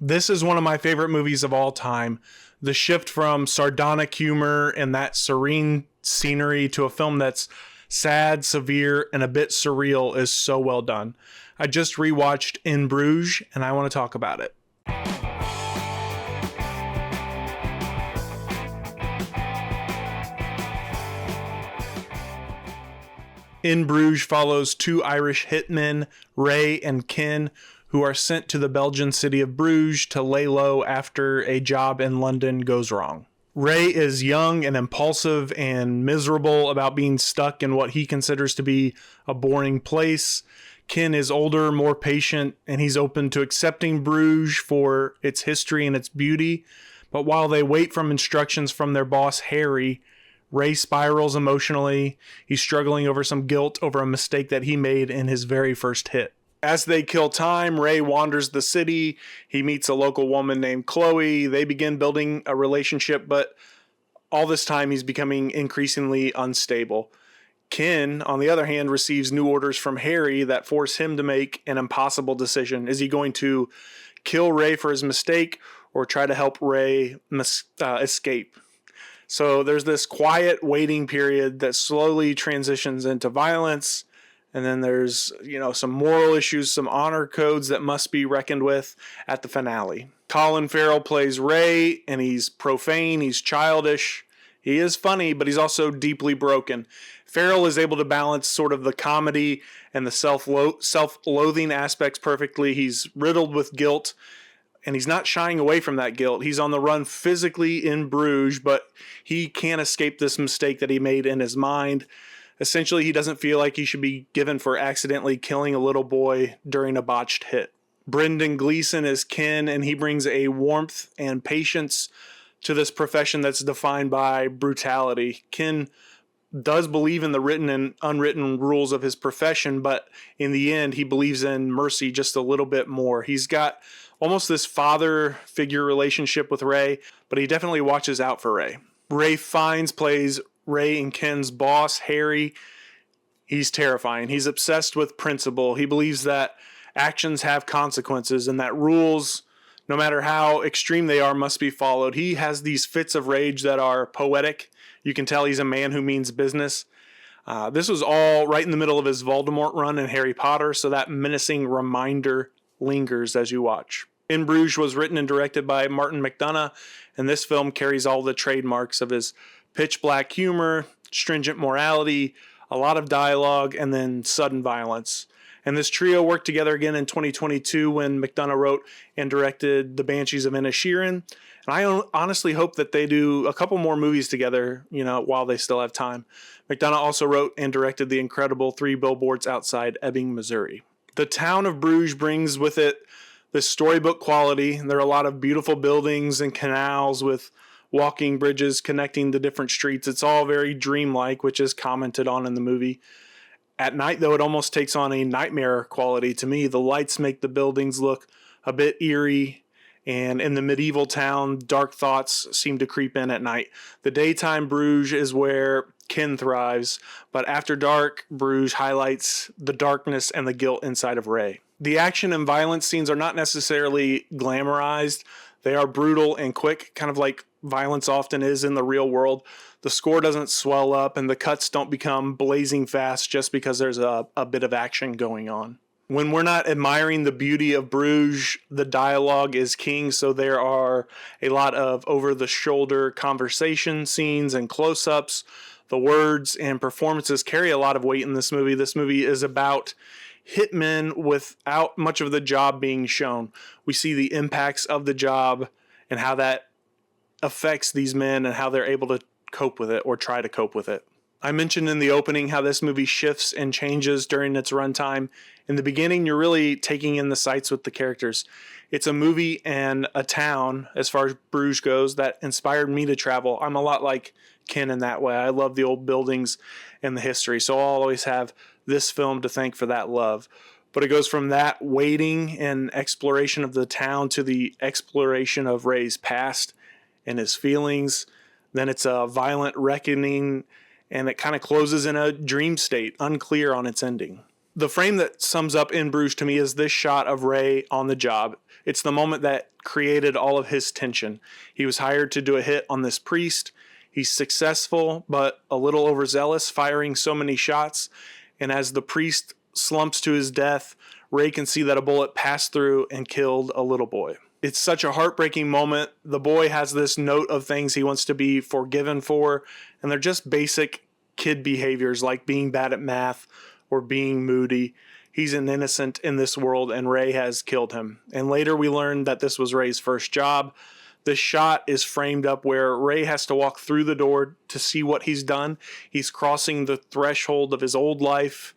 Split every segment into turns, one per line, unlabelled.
This is one of my favorite movies of all time. The shift from sardonic humor and that serene scenery to a film that's sad, severe, and a bit surreal is so well done. I just rewatched In Bruges, and I want to talk about it. In Bruges follows two Irish hitmen, Ray and Ken, who are sent to the Belgian city of Bruges to lay low after a job in London goes wrong. Ray is young and impulsive and miserable about being stuck in what he considers to be a boring place. Ken is older, more patient, and he's open to accepting Bruges for its history and its beauty. But while they wait for instructions from their boss, Harry, Ray spirals emotionally. He's struggling over some guilt over a mistake that he made in his very first hit. As they kill time, Ray wanders the city. He meets a local woman named Chloe. They begin building a relationship, but all this time he's becoming increasingly unstable. Ken, on the other hand, receives new orders from Harry that force him to make an impossible decision. Is he going to kill Ray for his mistake or try to help Ray escape? So there's this quiet waiting period that slowly transitions into violence. And then there's, some moral issues, some honor codes that must be reckoned with at the finale. Colin Farrell plays Ray, and he's profane, he's childish. He is funny, but he's also deeply broken. Farrell is able to balance sort of the comedy and the self-loathing aspects perfectly. He's riddled with guilt, and he's not shying away from that guilt. He's on the run physically in Bruges, but he can't escape this mistake that he made in his mind. Essentially, he doesn't feel like he should be given for accidentally killing a little boy during a botched hit. Brendan Gleeson is Ken, and he brings a warmth and patience to this profession that's defined by brutality. Ken does believe in the written and unwritten rules of his profession, but in the end, he believes in mercy just a little bit more. He's got almost this father figure relationship with Ray, but he definitely watches out for Ray. Ray Fiennes plays Ray and Ken's boss, Harry. He's terrifying. He's obsessed with principle. He believes that actions have consequences and that rules, no matter how extreme they are, must be followed. He has these fits of rage that are poetic. You can tell he's a man who means business. This was all right in the middle of his Voldemort run in Harry Potter, so that menacing reminder lingers as you watch. In Bruges was written and directed by Martin McDonagh, and this film carries all the trademarks of his pitch black humor, stringent morality, a lot of dialogue, and then sudden violence. And this trio worked together again in 2022 when McDonagh wrote and directed The Banshees of Inisherin. And I honestly hope that they do a couple more movies together, while they still have time. McDonagh also wrote and directed the incredible 3 Billboards Outside Ebbing, Missouri. The town of Bruges brings with it this storybook quality. There are a lot of beautiful buildings and canals with walking bridges connecting the different streets. It's all very dreamlike, which is commented on in the movie. At night, though, it almost takes on a nightmare quality to me. The lights make the buildings look a bit eerie, and in the medieval town, dark thoughts seem to creep in at night. The daytime Bruges is where Ken thrives, but after dark, Bruges highlights the darkness and the guilt inside of Ray. The action and violence scenes are not necessarily glamorized. They are brutal and quick, kind of like violence often is in the real world. The score doesn't swell up and the cuts don't become blazing fast just because there's a bit of action going on. When we're not admiring the beauty of Bruges, the dialogue is king, so there are a lot of over-the-shoulder conversation scenes and close-ups. The words and performances carry a lot of weight in this movie. This movie is about hitmen without much of the job being shown. We see the impacts of the job and how that affects these men and how they're able to cope with it or try to cope with it. I mentioned in the opening how this movie shifts and changes during its runtime. In the beginning, you're really taking in the sights with the characters. It's a movie and a town, as far as Bruges goes, that inspired me to travel. I'm a lot like Ken in that way. I love the old buildings and the history, so I'll always have this film to thank for that love. But it goes from that waiting and exploration of the town to the exploration of Ray's past and his feelings. Then it's a violent reckoning, and it kind of closes in a dream state, unclear on its ending. The frame that sums up In Bruges to me is this shot of Ray on the job. It's the moment that created all of his tension. He was hired to do a hit on this priest. He's successful, but a little overzealous, firing so many shots. And as the priest slumps to his death, Ray can see that a bullet passed through and killed a little boy. It's such a heartbreaking moment. The boy has this note of things he wants to be forgiven for, and they're just basic kid behaviors like being bad at math or being moody. He's an innocent in this world, and Ray has killed him. And later we learn that this was Ray's first job. This shot is framed up where Ray has to walk through the door to see what he's done. He's crossing the threshold of his old life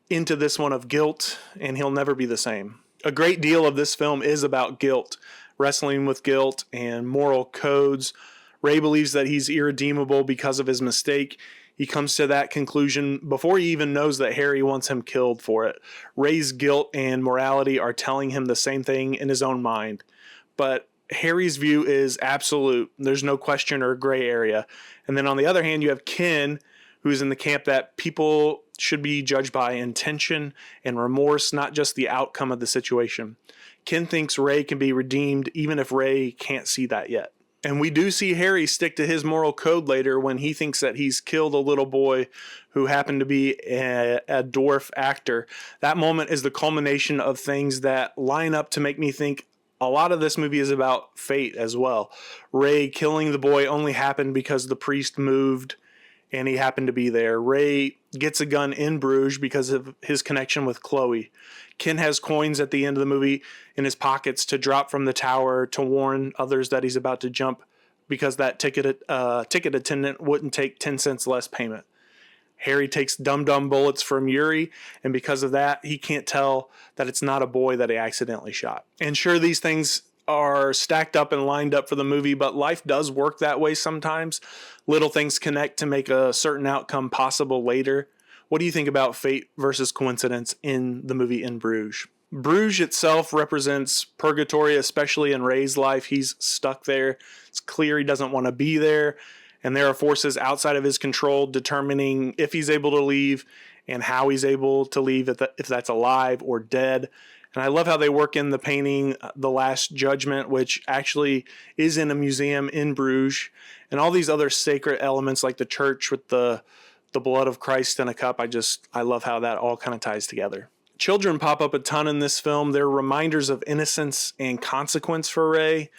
into this one of guilt, and he'll never be the same. A great deal of this film is about guilt, wrestling with guilt and moral codes. Ray believes that he's irredeemable because of his mistake. He comes to that conclusion before he even knows that Harry wants him killed for it. Ray's guilt and morality are telling him the same thing in his own mind. But Harry's view is absolute. There's no question or gray area. And then on the other hand, you have Ken, who's in the camp that people should be judged by intention and remorse, not just the outcome of the situation. Ken thinks Ray can be redeemed even if Ray can't see that yet. And we do see Harry stick to his moral code later when he thinks that he's killed a little boy who happened to be a dwarf actor. That moment is the culmination of things that line up to make me think a lot of this movie is about fate as well. Ray killing the boy only happened because the priest moved and he happened to be there. Ray gets a gun in Bruges because of his connection with Chloe. Ken has coins at the end of the movie in his pockets to drop from the tower to warn others that he's about to jump because that ticket attendant wouldn't take 10 cents less payment. Harry takes dum-dum bullets from Yuri, and because of that, he can't tell that it's not a boy that he accidentally shot. And sure, these things are stacked up and lined up for the movie, but life does work that way sometimes. Little things connect to make a certain outcome possible later. What do you think about fate versus coincidence in the movie In Bruges? Bruges itself represents purgatory, especially in Ray's life. He's stuck there. It's clear he doesn't want to be there, and there are forces outside of his control determining if he's able to leave and how he's able to leave, if that's alive or dead. And I love how they work in the painting, The Last Judgment, which actually is in a museum in Bruges, and all these other sacred elements like the church with the blood of Christ in a cup. I love how that all kind of ties together. Children pop up a ton in this film. They're reminders of innocence and consequence for Ray.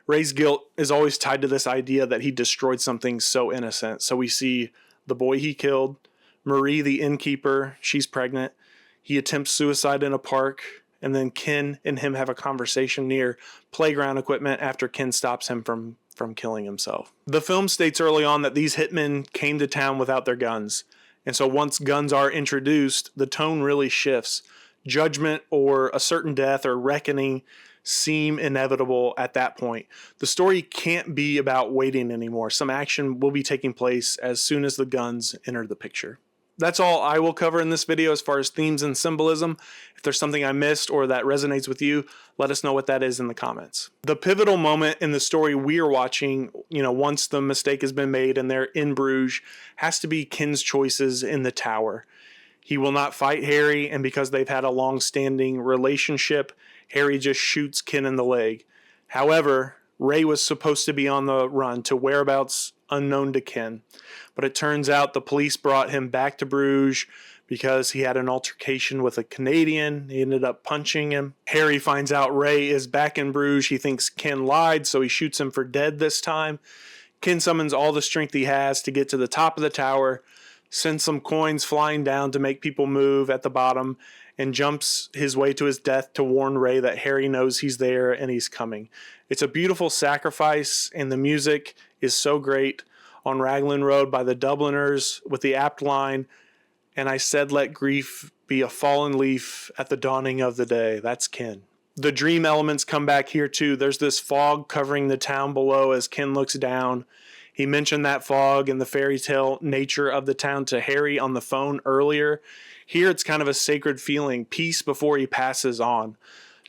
Ray's guilt is always tied to this idea that he destroyed something so innocent. So we see the boy he killed, Marie, the innkeeper, she's pregnant. He attempts suicide in a park, and then Ken and him have a conversation near playground equipment after Ken stops him from killing himself. The film states early on that these hitmen came to town without their guns. And so once guns are introduced, the tone really shifts. Judgment or a certain death or reckoning seem inevitable at that point. The story can't be about waiting anymore. Some action will be taking place as soon as the guns enter the picture. That's all I will cover in this video as far as themes and symbolism. If there's something I missed or that resonates with you, let us know what that is in the comments. The pivotal moment in the story we're watching, once the mistake has been made and they're in Bruges, has to be Ken's choices in the tower. He will not fight Harry, and because they've had a long-standing relationship, Harry just shoots Ken in the leg. However, Ray was supposed to be on the run to whereabouts unknown to Ken. But it turns out the police brought him back to Bruges because he had an altercation with a Canadian. He ended up punching him. Harry finds out Ray is back in Bruges. He thinks Ken lied, so he shoots him for dead this time. Ken summons all the strength he has to get to the top of the tower, sends some coins flying down to make people move at the bottom, and jumps his way to his death to warn Ray that Harry knows he's there and he's coming. It's a beautiful sacrifice, and the music is so great. On Raglan Road by the Dubliners with the apt line, "And I said let grief be a fallen leaf at the dawning of the day." That's Ken. The dream elements come back here too. There's this fog covering the town below as Ken looks down. He mentioned that fog and the fairy tale nature of the town to Harry on the phone earlier. Here it's kind of a sacred feeling, peace before he passes on.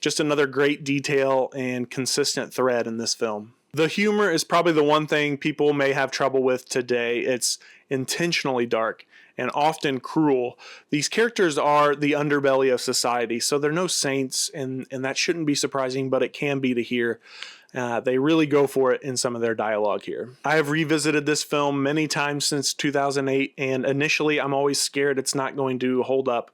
Just another great detail and consistent thread in this film. The humor is probably the one thing people may have trouble with today. It's intentionally dark. and often cruel. These characters are the underbelly of society, so they're no saints, and that shouldn't be surprising, but it can be to hear. They really go for it in some of their dialogue here. I have revisited this film many times since 2008, and initially I'm always scared it's not going to hold up.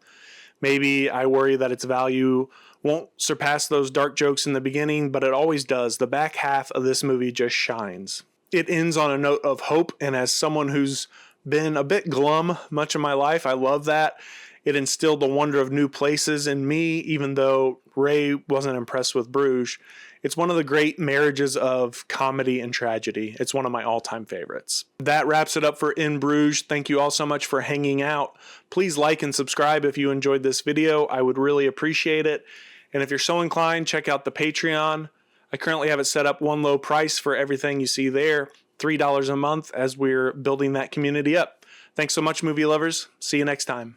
Maybe I worry that its value won't surpass those dark jokes in the beginning, but it always does. The back half of this movie just shines. It ends on a note of hope, and as someone who's been a bit glum much of my life, I love that. It instilled the wonder of new places in me, even though Ray wasn't impressed with Bruges. It's one of the great marriages of comedy and tragedy. It's one of my all-time favorites. That wraps it up for In Bruges. Thank you all so much for hanging out. Please like and subscribe if you enjoyed this video. I would really appreciate it. And if you're so inclined, check out the Patreon. I currently have it set up one low price for everything you see there, $3 a month, as we're building that community up. Thanks so much, movie lovers. See you next time.